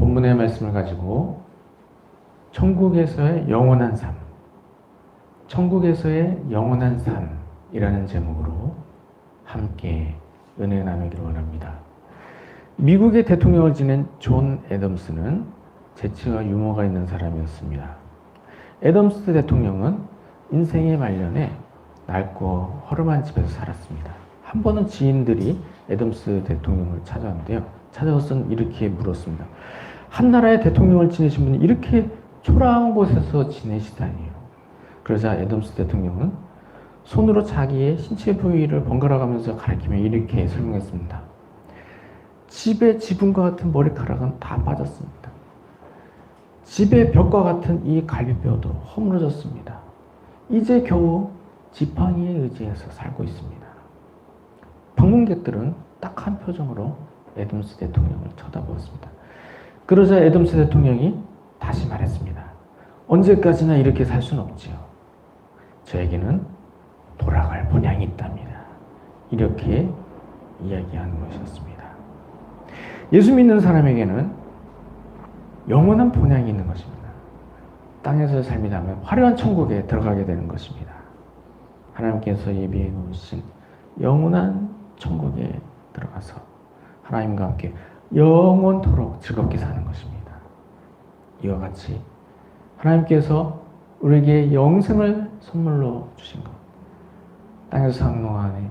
본문의 말씀을 가지고 천국에서의 영원한 삶, 천국에서의 영원한 삶이라는 제목으로 함께 은혜 나누기를 원합니다. 미국의 대통령을 지낸 존 애덤스는 재치와 유머가 있는 사람이었습니다. 애덤스 대통령은 인생의 말년에 낡고 허름한 집에서 살았습니다. 한 번은 지인들이 애덤스 대통령을 찾아왔는데요. 찾아와서는 이렇게 물었습니다. 한 나라의 대통령을 지내신 분이 이렇게 초라한 곳에서 지내시다니요. 그러자 애덤스 대통령은 손으로 자기의 신체 부위를 번갈아 가면서 가리키며 이렇게 설명했습니다. 집의 지붕과 같은 머리카락은 다 빠졌습니다. 집의 벽과 같은 이 갈비뼈도 허물어졌습니다. 이제 겨우 지팡이에 의지해서 살고 있습니다. 방문객들은 딱 한 표정으로 애덤스 대통령을 쳐다보았습니다. 그러자 애덤스 대통령이 다시 말했습니다. 언제까지나 이렇게 살 수는 없지요. 저에게는 돌아갈 본향이 있답니다. 이렇게 이야기하는 것이었습니다. 예수 믿는 사람에게는 영원한 본향이 있는 것입니다. 땅에서의 삶이 다면 화려한 천국에 들어가게 되는 것입니다. 하나님께서 예비해 놓으신 영원한 천국에 들어가서 하나님과 함께 영원토록 즐겁게 사는 것입니다. 이와 같이 하나님께서 우리에게 영생을 선물로 주신 것, 땅에서 사는 동안에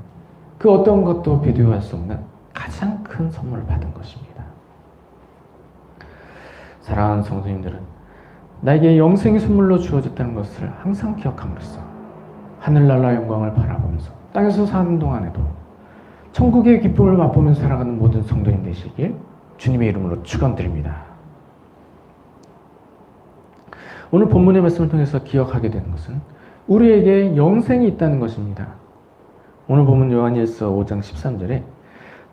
그 어떤 것도 비교할 수 없는 가장 큰 선물을 받은 것입니다. 사랑하는 성도님들은 나에게 영생의 선물로 주어졌다는 것을 항상 기억함으로써 하늘나라 영광을 바라보면서 땅에서 사는 동안에도 천국의 기쁨을 맛보면서 살아가는 모든 성도님 되시길 주님의 이름으로 축원드립니다. 오늘 본문의 말씀을 통해서 기억하게 되는 것은 우리에게 영생이 있다는 것입니다. 오늘 본문 요한일서 5장 13절에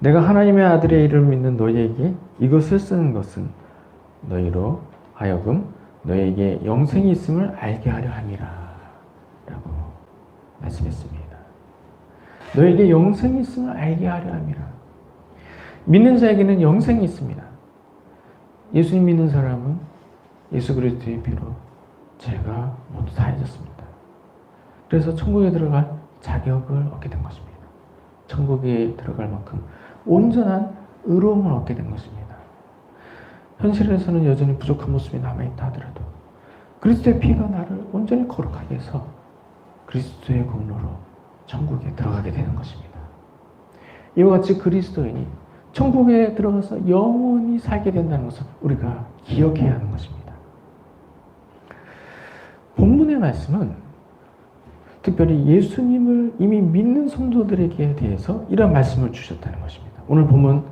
내가 하나님의 아들의 이름을 믿는 너희에게 이것을 쓰는 것은 너희로 하여금 너희에게 영생이 있음을 알게 하려 함이라 라고 말씀했습니다. 너희에게 영생이 있음을 알게 하려 함이라. 믿는 자에게는 영생이 있습니다. 예수님 믿는 사람은 예수 그리스도의 피로 죄가 모두 사해졌습니다. 그래서 천국에 들어갈 자격을 얻게 된 것입니다. 천국에 들어갈 만큼 온전한 의로움을 얻게 된 것입니다. 현실에서는 여전히 부족한 모습이 남아있다 하더라도 그리스도의 피가 나를 온전히 거룩하게 해서 그리스도의 공로로 천국에 들어가게 되는 것입니다. 이와 같이 그리스도인이 천국에 들어가서 영원히 살게 된다는 것을 우리가 기억해야 하는 것입니다. 본문의 말씀은 특별히 예수님을 이미 믿는 성도들에게 대해서 이런 말씀을 주셨다는 것입니다. 오늘 본문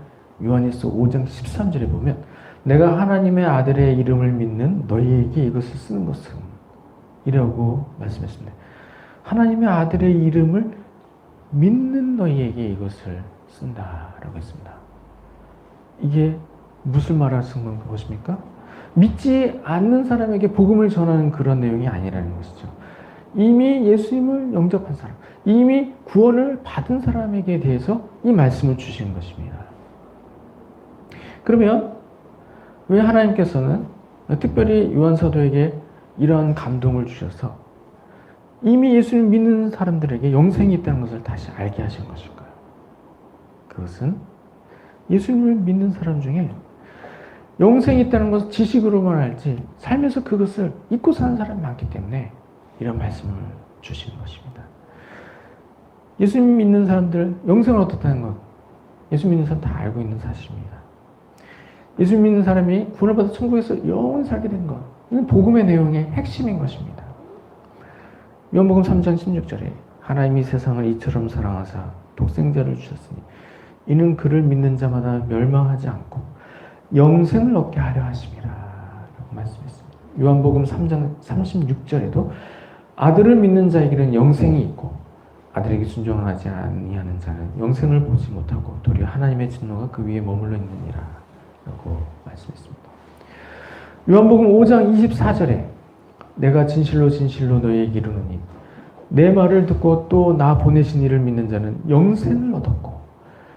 요한일서 5장 13절에 보면 내가 하나님의 아들의 이름을 믿는 너희에게 이것을 쓰는 것은 이라고 말씀했습니다. 하나님의 아들의 이름을 믿는 너희에게 이것을 쓴다라고 했습니다. 이게 무슨 말하는 것입니까? 믿지 않는 사람에게 복음을 전하는 그런 내용이 아니라는 것이죠. 이미 예수님을 영접한 사람, 이미 구원을 받은 사람에게 대해서 이 말씀을 주시는 것입니다. 그러면 왜 하나님께서는 특별히 요한 사도에게 이런 감동을 주셔서 이미 예수를 믿는 사람들에게 영생이 있다는 것을 다시 알게 하신 것일까요? 그것은 예수님을 믿는 사람 중에 영생이 있다는 것을 지식으로만 알지 삶에서 그것을 잊고 사는 사람이 많기 때문에 이런 말씀을 주시는 것입니다. 예수님 믿는 사람들 영생을 얻었다는 것, 예수 믿는 사람 다 알고 있는 사실입니다. 예수 믿는 사람이 구원을 받아 천국에서 영원히 살게 된 것, 이건 복음의 내용의 핵심인 것입니다. 요한복음 3장 16절에 하나님이 세상을 이처럼 사랑하사 독생자를 주셨으니 이는 그를 믿는 자마다 멸망하지 않고 영생을 얻게 하려 하심이라 라고 말씀했습니다. 요한복음 3장 36절에도 아들을 믿는 자에게는 영생이 있고 아들에게 순종하지 아니하는 자는 영생을 보지 못하고 도리어 하나님의 진노가 그 위에 머물러 있느니라 라고 말씀했습니다. 요한복음 5장 24절에 내가 진실로 진실로 너희에게 이르노니 내 말을 듣고 또 나 보내신 이를 믿는 자는 영생을 얻었고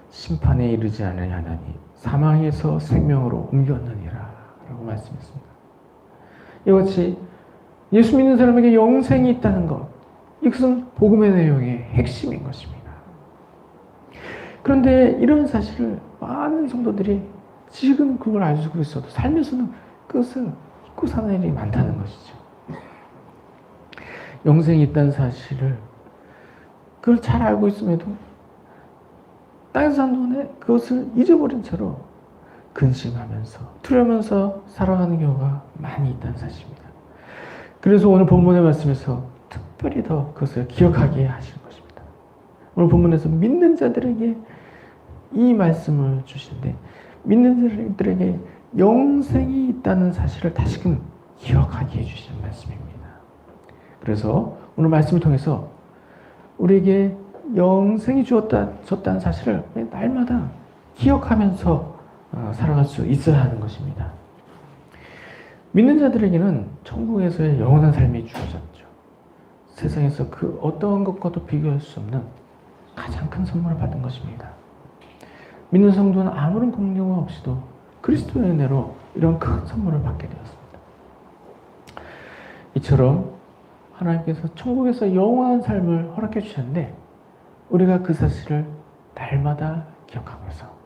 심판에 이르지 아니하나니 사망에서 생명으로 옮겼느니라 라고 말씀했습니다. 이같이 예수 믿는 사람에게 영생이 있다는 것, 이것은 복음의 내용의 핵심인 것입니다. 그런데 이런 사실을 많은 성도들이 지금 그걸 알고 있어도 살면서는 그것을 잊고 사는 일이 많다는 것이죠. 영생이 있다는 사실을 그걸 잘 알고 있음에도 땅에서 사는 동안에 그것을 잊어버린 채로 근심하면서 두려우면서 살아가는 경우가 많이 있다는 사실입니다. 그래서 오늘 본문의 말씀에서 특별히 더 그것을 기억하게 하시는 것입니다. 오늘 본문에서 믿는 자들에게 이 말씀을 주시는데 믿는 자들에게 영생이 있다는 사실을 다시금 기억하게 해주시는 말씀입니다. 그래서 오늘 말씀을 통해서 우리에게 영생이 줬다는 사실을 날마다 기억하면서 살아갈 수 있어야 하는 것입니다. 믿는 자들에게는 천국에서의 영원한 삶이 주어졌죠. 세상에서 그 어떠한 것과도 비교할 수 없는 가장 큰 선물을 받은 것입니다. 믿는 성도는 아무런 공로가 없이도 그리스도의 은혜로 이런 큰 선물을 받게 되었습니다. 이처럼 하나님께서 천국에서 영원한 삶을 허락해 주셨는데 우리가 그 사실을 날마다 기억하면서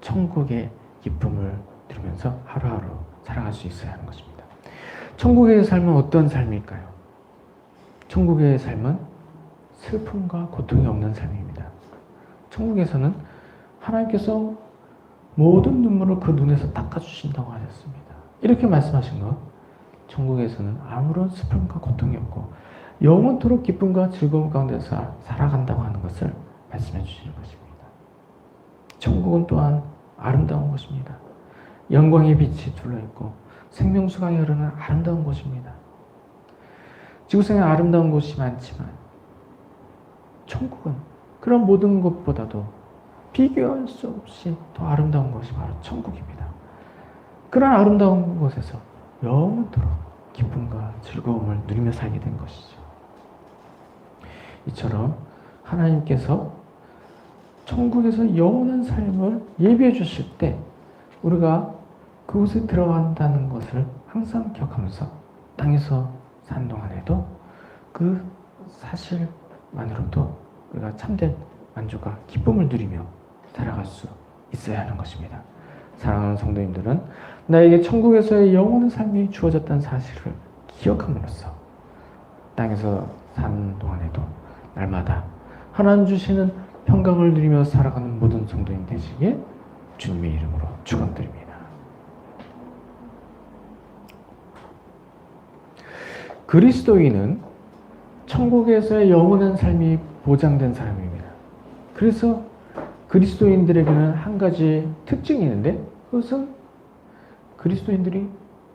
천국의 기쁨을 누리면서 하루하루 살아갈 수 있어야 하는 것입니다. 천국의 삶은 어떤 삶일까요? 천국의 삶은 슬픔과 고통이 없는 삶입니다. 천국에서는 하나님께서 모든 눈물을 그 눈에서 닦아주신다고 하셨습니다. 이렇게 말씀하신 것, 천국에서는 아무런 슬픔과 고통이 없고 영원토록 기쁨과 즐거움 가운데서 살아간다고 하는 것을 말씀해 주시는 것입니다. 천국은 또한 아름다운 곳입니다. 영광의 빛이 둘러있고 생명수강이 흐르는 아름다운 곳입니다. 지구상에 아름다운 곳이 많지만 천국은 그런 모든 것보다도 비교할 수 없이 더 아름다운 것이 바로 천국입니다. 그런 아름다운 곳에서 영원토록 기쁨과 즐거움을 누리며 살게 된 것이죠. 이처럼 하나님께서 천국에서 영원한 삶을 예비해 주실 때 우리가 그곳에 들어간다는 것을 항상 기억하면서 땅에서 사는 동안에도 그 사실만으로도 우리가 참된 만족과 기쁨을 누리며 살아갈 수 있어야 하는 것입니다. 사랑하는 성도님들은 나에게 천국에서의 영원한 삶이 주어졌다는 사실을 기억함으로써 땅에서 사는 동안에도 날마다 하나님 주시는 평강을 누리며 살아가는 모든 성도님 되시기에 주님의 이름으로 축원드립니다. 그리스도인은 천국에서의 영원한 삶이 보장된 사람입니다. 그래서 그리스도인들에게는 한 가지 특징이 있는데 그것은 그리스도인들이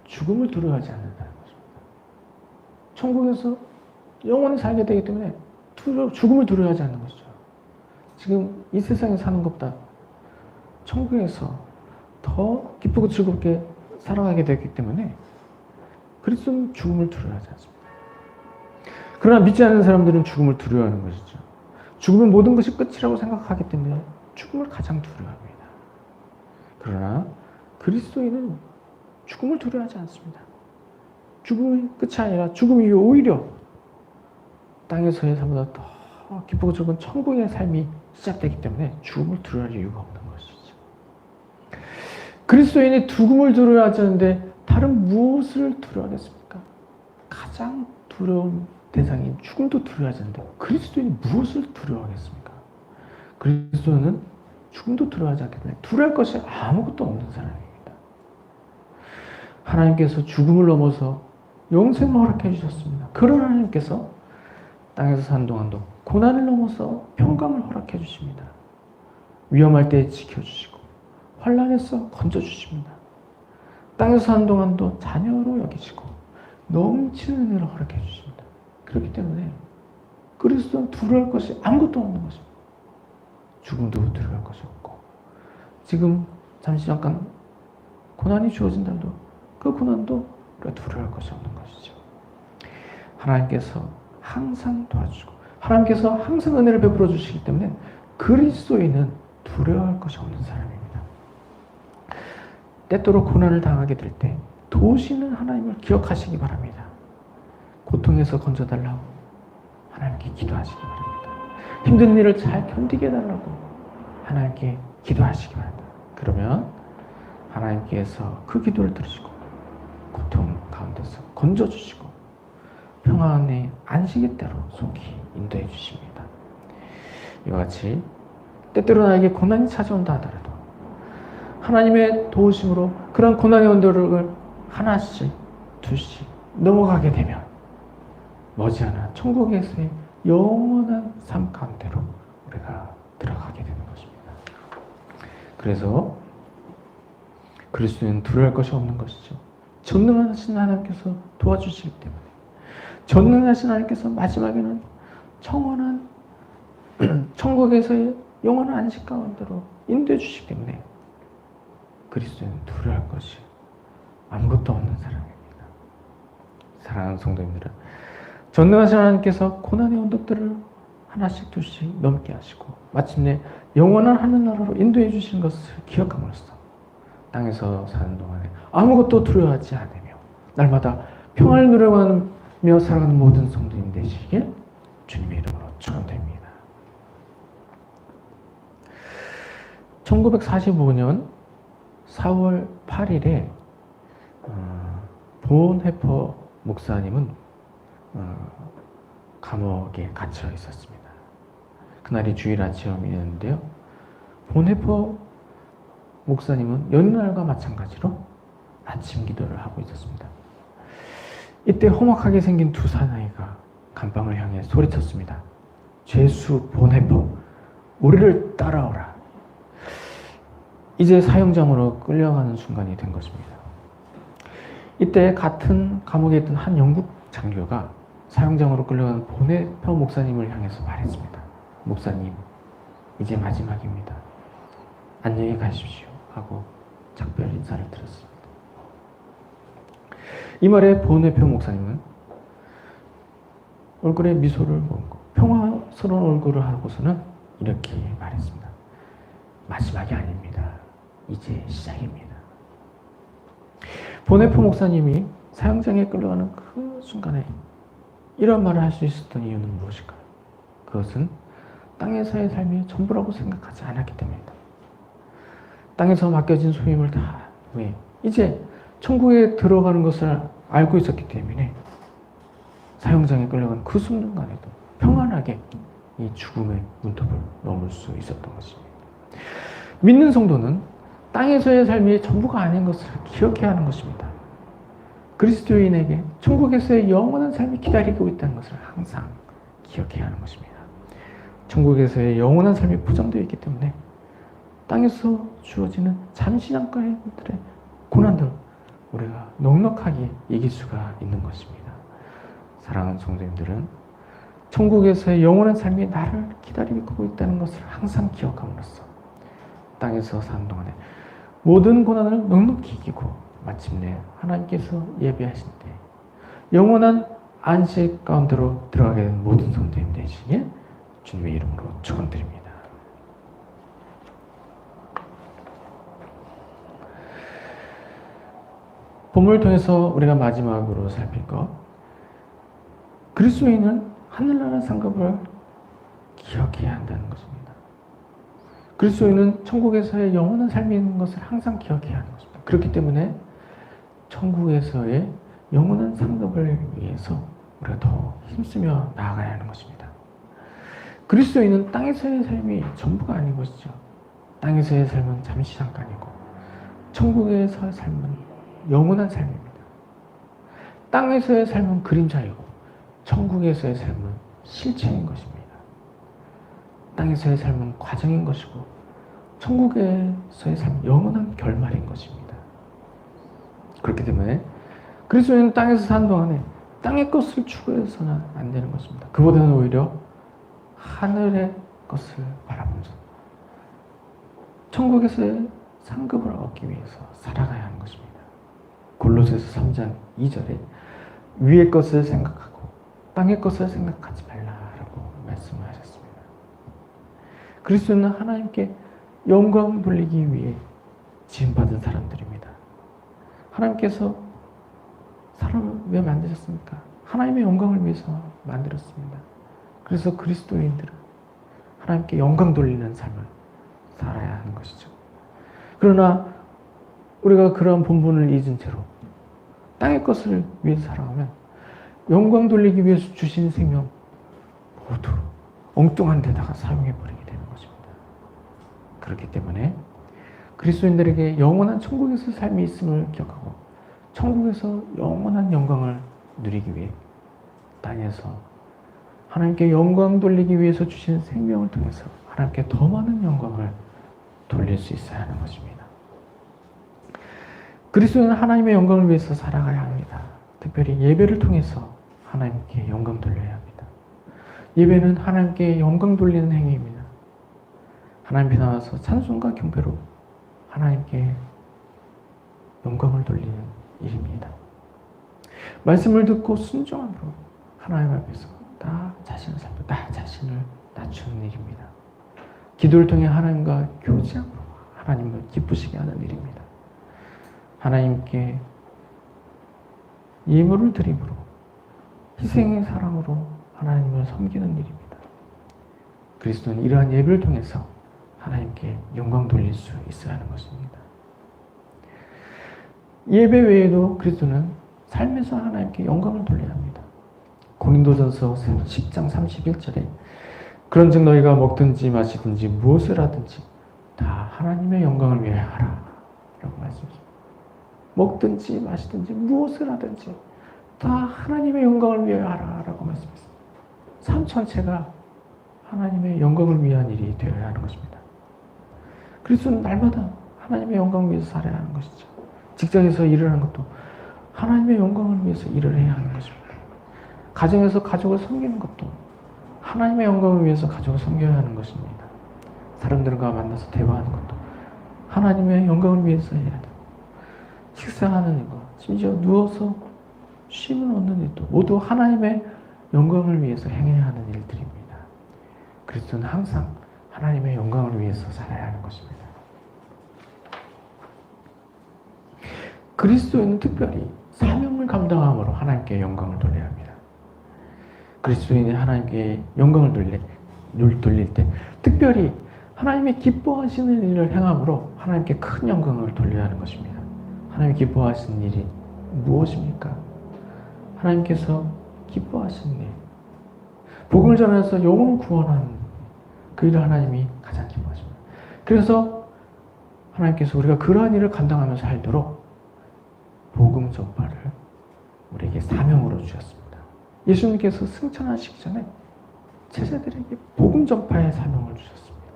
죽음을 두려워하지 않는다는 것입니다. 천국에서 영원히 살게 되기 때문에 죽음을 두려워하지 않는 것이죠. 지금 이 세상에 사는 것보다 천국에서 더 기쁘고 즐겁게 살아가게 되기 때문에 그리스도는 죽음을 두려워하지 않습니다. 그러나 믿지 않는 사람들은 죽음을 두려워하는 것이죠. 죽으면 모든 것이 끝이라고 생각하기 때문에 죽음을 가장 두려워합니다. 그러나 그리스도인은 죽음을 두려워하지 않습니다. 죽음이 끝이 아니라 죽음이 오히려 땅에서의 삶보다 더 기쁘고 즐거운 천국의 삶이 시작되기 때문에 죽음을 두려워할 이유가 없는 것이죠. 그리스도인이 죽음을 두려워하지 않는데 다른 무엇을 두려워하겠습니까? 가장 두려운 대상인 죽음도 두려워하지 않는데 그리스도인이 무엇을 두려워하겠습니까? 그리스도인은 죽음도 두려워하지 않기 때문에 두려워할 것이 아무것도 없는 사람입니다. 하나님께서 죽음을 넘어서 영생을 허락해 주셨습니다. 그런 하나님께서 땅에서 사는 동안도 고난을 넘어서 평강을 허락해 주십니다. 위험할 때 지켜주시고 환난에서 건져주십니다. 땅에서 사는 동안도 자녀로 여기시고 넘치는 은혜를 허락해 주십니다. 그렇기 때문에 그리스도는 두려워할 것이 아무것도 없는 것입니다. 죽음도 두려워할 것이 없고 지금 잠시 잠깐 고난이 주어진다도 그 고난도 우리가 두려워할 것이 없는 것이죠. 하나님께서 항상 도와주시고 하나님께서 항상 은혜를 베풀어 주시기 때문에 그리스도인은 두려워할 것이 없는 사람입니다. 때때로 고난을 당하게 될 때 도우시는 하나님을 기억하시기 바랍니다. 고통에서 건져달라고 하나님께 기도하시기 바랍니다. 힘든 일을 잘 견디게 해달라고 하나님께 기도하시기 바랍니다. 그러면 하나님께서 그 기도를 들으시고 고통 가운데서 건져주시고 평안의 안식의 때로 속히 인도해 주십니다. 이와 같이 때때로 나에게 고난이 찾아온다 하더라도 하나님의 도우심으로 그런 고난의 언덕을 하나씩 둘씩 넘어가게 되면 머지않아 천국에서의 영원한 삶 가운데로 우리가 들어가게 되는 것입니다. 그래서 그리스도는 두려워할 것이 없는 것이죠. 전능하신 하나님께서 도와주시기 때문에 전능하신 하나님께서 마지막에는 청원한 천국에서의 영원한 안식 가운데로 인도해 주시기 때문에 그리스도는 두려워할 것이 아무것도 없는 사람입니다. 사랑하는 성도님들은 전능하신 하나님께서 고난의 언덕들을 하나씩 둘씩 넘게 하시고 마침내 영원한 하늘나라로 인도해 주신 것을 기억함으로써 땅에서 사는 동안에 아무것도 두려워하지 않으며 날마다 평안을 누려가며 살아가는 모든 성도님 되시길 주님의 이름으로 축원드립니다. 1945년 4월 8일에 본헤퍼 목사님은 감옥에 갇혀 있었습니다. 그날이 주일 아침이었는데요. 본헤퍼 목사님은 여느 날과 마찬가지로 아침 기도를 하고 있었습니다. 이때 험악하게 생긴 두 사나이가 감방을 향해 소리쳤습니다. 죄수 본헤퍼, 우리를 따라오라. 이제 사형장으로 끌려가는 순간이 된 것입니다. 이때 같은 감옥에 있던 한 영국 장교가 사형장으로 끌려가는 본헤퍼 목사님을 향해서 말했습니다. 목사님, 이제 마지막입니다. 안녕히 가십시오. 하고 작별 인사를 드렸습니다. 이 말에 본헤퍼 목사님은 얼굴에 미소를 머금고 평화스러운 얼굴을 하고서는 이렇게 말했습니다. 마지막이 아닙니다. 이제 시작입니다. 본헤퍼 목사님이 사형장에 끌려가는 그 순간에 이런 말을 할 수 있었던 이유는 무엇일까요? 그것은 땅에서의 삶이 전부라고 생각하지 않았기 때문입니다. 땅에서 맡겨진 소임을 다 왜? 이제 천국에 들어가는 것을 알고 있었기 때문에 사형장에 끌려간 그 순간에도 평안하게 이 죽음의 문턱을 넘을 수 있었던 것입니다. 믿는 성도는 땅에서의 삶이 전부가 아닌 것을 기억해야 하는 것입니다. 그리스도인에게 천국에서의 영원한 삶이 기다리고 있다는 것을 항상 기억해야 하는 것입니다. 천국에서의 영원한 삶이 보장되어 있기 때문에 땅에서 주어지는 잠시잠깐의 고난들 우리가 넉넉하게 이길 수가 있는 것입니다. 사랑하는 성도님들은 천국에서의 영원한 삶이 나를 기다리고 있다는 것을 항상 기억함으로써 땅에서 사는 동안에 모든 고난을 넉넉히 이기고 마침내 하나님께서 예배하신 때 영원한 안식 가운데로 들어가게 된 모든 성도님 되시길 주님의 이름으로 축원드립니다. 본문을 통해서 우리가 마지막으로 살필 것, 그리스도인은 하늘나라 상급을 기억해야 한다는 것입니다. 그리스도인은 천국에서의 영원한 삶이 있는 것을 항상 기억해야 하는 것입니다. 그렇기 때문에 천국에서의 영원한 상급을 위해서 우리가 더 힘쓰며 나아가야 하는 것입니다. 그리스도인은 땅에서의 삶이 전부가 아닌 것이죠. 땅에서의 삶은 잠시 잠깐이고 천국에서의 삶은 영원한 삶입니다. 땅에서의 삶은 그림자이고 천국에서의 삶은 실체인 것입니다. 땅에서의 삶은 과정인 것이고 천국에서의 삶은 영원한 결말인 것입니다. 그렇기 때문에 그리스도인은 땅에서 사는 동안에 땅의 것을 추구해서는 안 되는 것입니다. 그보다는 오히려 하늘의 것을 바라보면서 천국에서의 상급을 얻기 위해서 살아가야 하는 것입니다. 골로새서 3장 2절에 위의 것을 생각하고 땅의 것을 생각하지 말라라고 말씀을 하셨습니다. 그리스도는 하나님께 영광 돌리기 위해 지음받은 사람들입니다. 하나님께서 사람을 왜 만드셨습니까? 하나님의 영광을 위해서 만들었습니다. 그래서 그리스도인들은 하나님께 영광 돌리는 삶을 살아야 하는 것이죠. 그러나 우리가 그러한 본분을 잊은 채로 땅의 것을 위해서 살아가면 영광 돌리기 위해서 주신 생명 모두 엉뚱한 데다가 사용해버리게 되는 것입니다. 그렇기 때문에 그리스도인들에게 영원한 천국에서 삶이 있음을 기억하고 천국에서 영원한 영광을 누리기 위해 땅에서 하나님께 영광 돌리기 위해서 주신 생명을 통해서 하나님께 더 많은 영광을 돌릴 수 있어야 하는 것입니다. 그리스도는 하나님의 영광을 위해서 살아가야 합니다. 특별히 예배를 통해서 하나님께 영광 돌려야 합니다. 예배는 하나님께 영광 돌리는 행위입니다. 하나님 앞에 나와서 찬송과 경배로 하나님께 영광을 돌리는 일입니다. 말씀을 듣고 순종함으로 하나님 앞에서 나 자신을 살고 나 자신을 낮추는 일입니다. 기도를 통해 하나님과 교제함으로 하나님을 기쁘시게 하는 일입니다. 하나님께 예물을 드림으로 희생의 사랑으로 하나님을 섬기는 일입니다. 그리스도는 이러한 예배를 통해서 하나님께 영광 돌릴 수 있어야 하는 것입니다. 예배 외에도 그리스도는 삶에서 하나님께 영광을 돌려야 합니다. 고린도전서 10장 31절에 그런즉 너희가 먹든지 마시든지 무엇을 하든지 다 하나님의 영광을 위하여 하라 라고 말씀하십니다. 먹든지 마시든지 무엇을 하든지 다 하나님의 영광을 위하여 하라 라고 말씀했습니다. 삶 전체가 하나님의 영광을 위한 일이 되어야 하는 것입니다. 그리스도는 날마다 하나님의 영광을 위해서 살아야 하는 것이죠. 직장에서 일을 하는 것도 하나님의 영광을 위해서 일을 해야 하는 것입니다. 가정에서 가족을 섬기는 것도 하나님의 영광을 위해서 가족을 섬겨야 하는 것입니다. 사람들과 만나서 대화하는 것도 하나님의 영광을 위해서 해야 되고 식사하는 것, 심지어 누워서 쉼을 얻는 일도 모두 하나님의 영광을 위해서 행해야 하는 일들입니다. 그리스도는 항상 하나님의 영광을 위해서 살아야 하는 것입니다. 그리스도인은 특별히 사명을 감당함으로 하나님께 영광을 돌려야 합니다. 그리스도인이 하나님께 영광을 돌릴 때 특별히 하나님의 기뻐하시는 일을 행함으로 하나님께 큰 영광을 돌려야 하는 것입니다. 하나님이 기뻐하시는 일이 무엇입니까? 하나님께서 기뻐하시는 일, 복음을 전해서 영혼을 구원하는 그 일을 하나님이 가장 기뻐하십니다. 그래서 하나님께서 우리가 그러한 일을 감당하면서 살도록 복음 전파를 우리에게 사명으로 주셨습니다. 예수님께서 승천하시기 전에 제자들에게 복음 전파의 사명을 주셨습니다.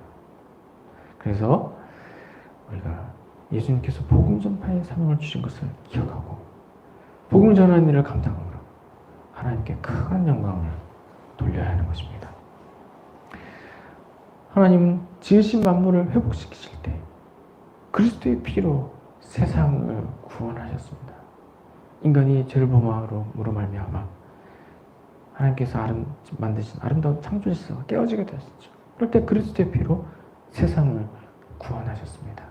그래서 우리가 예수님께서 복음 전파의 사명을 주신 것을 기억하고 복음 전하는 일을 감당함으로 하나님께 큰 영광을 돌려야 하는 것입니다. 하나님은 지으신 만물을 회복시키실 때 그리스도의 피로 세상을 구원하셨습니다. 인간이 죄를 범함으로 말미암아 하나님께서 만드신 아름다운 창조 질서가 깨어지게 되었죠. 그럴 때 그리스도의 피로 세상을 구원하셨습니다.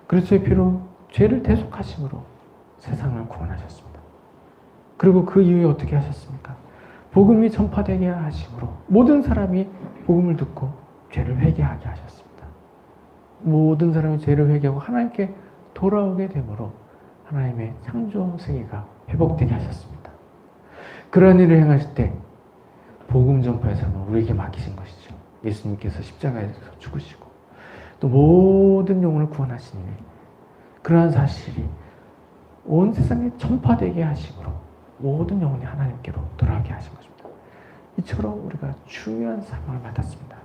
그리스도의 피로 죄를 대속하심으로 세상을 구원하셨습니다. 그리고 그 이후에 어떻게 하셨습니까? 복음이 전파되게 하심으로 모든 사람이 복음을 듣고 죄를 회개하게 하셨습니다. 모든 사람이 죄를 회개하고 하나님께 돌아오게 되므로 하나님의 창조 세계가 회복되게 하셨습니다. 그런 일을 행하실 때 복음 전파의 삶을 우리에게 맡기신 것이죠. 예수님께서 십자가에서 죽으시고 또 모든 영혼을 구원하시니 그러한 사실이 온 세상에 전파되게 하심으로 모든 영혼이 하나님께로 돌아가게 하신 것입니다. 이처럼 우리가 중요한 사명을 받았습니다.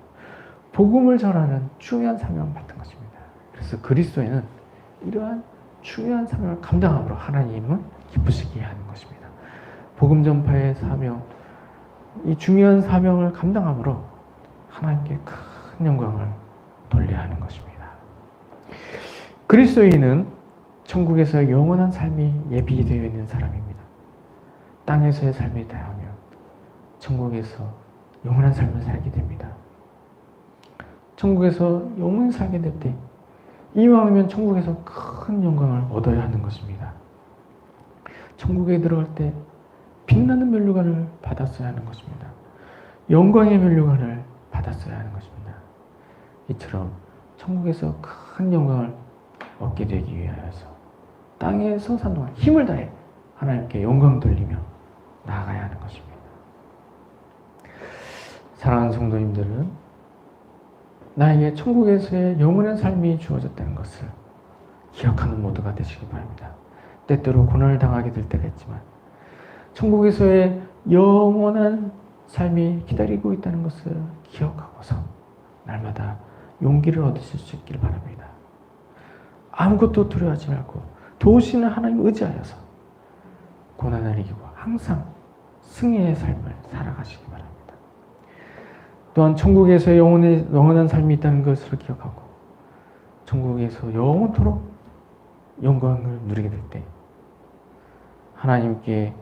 복음을 전하는 중요한 사명을 받은 것입니다. 그래서 그리스도에는 이러한 중요한 사명을 감당함으로 하나님은 기쁘시게 하는 것입니다. 복음 전파의 사명, 이 중요한 사명을 감당함으로 하나님께 큰 영광을 돌려야 하는 것입니다. 그리스도인은 천국에서 영원한 삶이 예비되어 있는 사람입니다. 땅에서의 삶이 다하면 천국에서 영원한 삶을 살게 됩니다. 천국에서 영원히 살게 될 때 이왕이면 천국에서 큰 영광을 얻어야 하는 것입니다. 천국에 들어갈 때 빛나는 면류관을 받았어야 하는 것입니다. 영광의 면류관을 받았어야 하는 것입니다. 이처럼 천국에서 큰 영광을 얻게 되기 위하여서 땅에서 산 동안 힘을 다해 하나님께 영광 돌리며 나아가야 하는 것입니다. 사랑하는 성도님들은 나에게 천국에서의 영원한 삶이 주어졌다는 것을 기억하는 모두가 되시기 바랍니다. 때때로 고난을 당하게 될 때가 있지만 천국에서의 영원한 삶이 기다리고 있다는 것을 기억하고서 날마다 용기를 얻으실 수 있기를 바랍니다. 아무것도 두려워하지 말고 도우시는 하나님 의지하여서 고난을 이기고 항상 승리의 삶을 살아가시기 바랍니다. 또한 천국에서 영원한 삶이 있다는 것을 기억하고 천국에서 영원토록 영광을 누리게 될 때 하나님께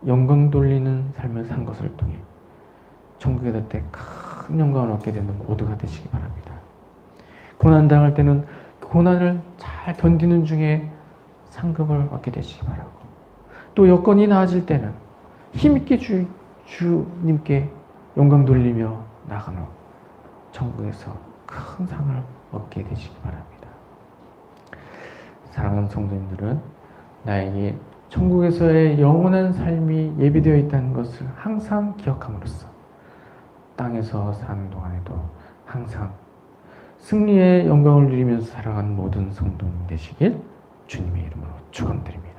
영광 돌리는 삶을 산 것을 통해 천국에 갈 때 큰 영광을 얻게 되는 모두가 되시기 바랍니다. 고난 당할 때는 고난을 잘 견디는 중에 상급을 얻게 되시기 바라고, 또 여건이 나아질 때는 힘있게 주님께 영광 돌리며 나가는 천국에서 큰 상을 얻게 되시기 바랍니다. 사랑하는 성도님들은 나에게 천국에서의 영원한 삶이 예비되어 있다는 것을 항상 기억함으로써 땅에서 사는 동안에도 항상 승리의 영광을 누리면서 살아가는 모든 성도님 되시길 주님의 이름으로 축원드립니다.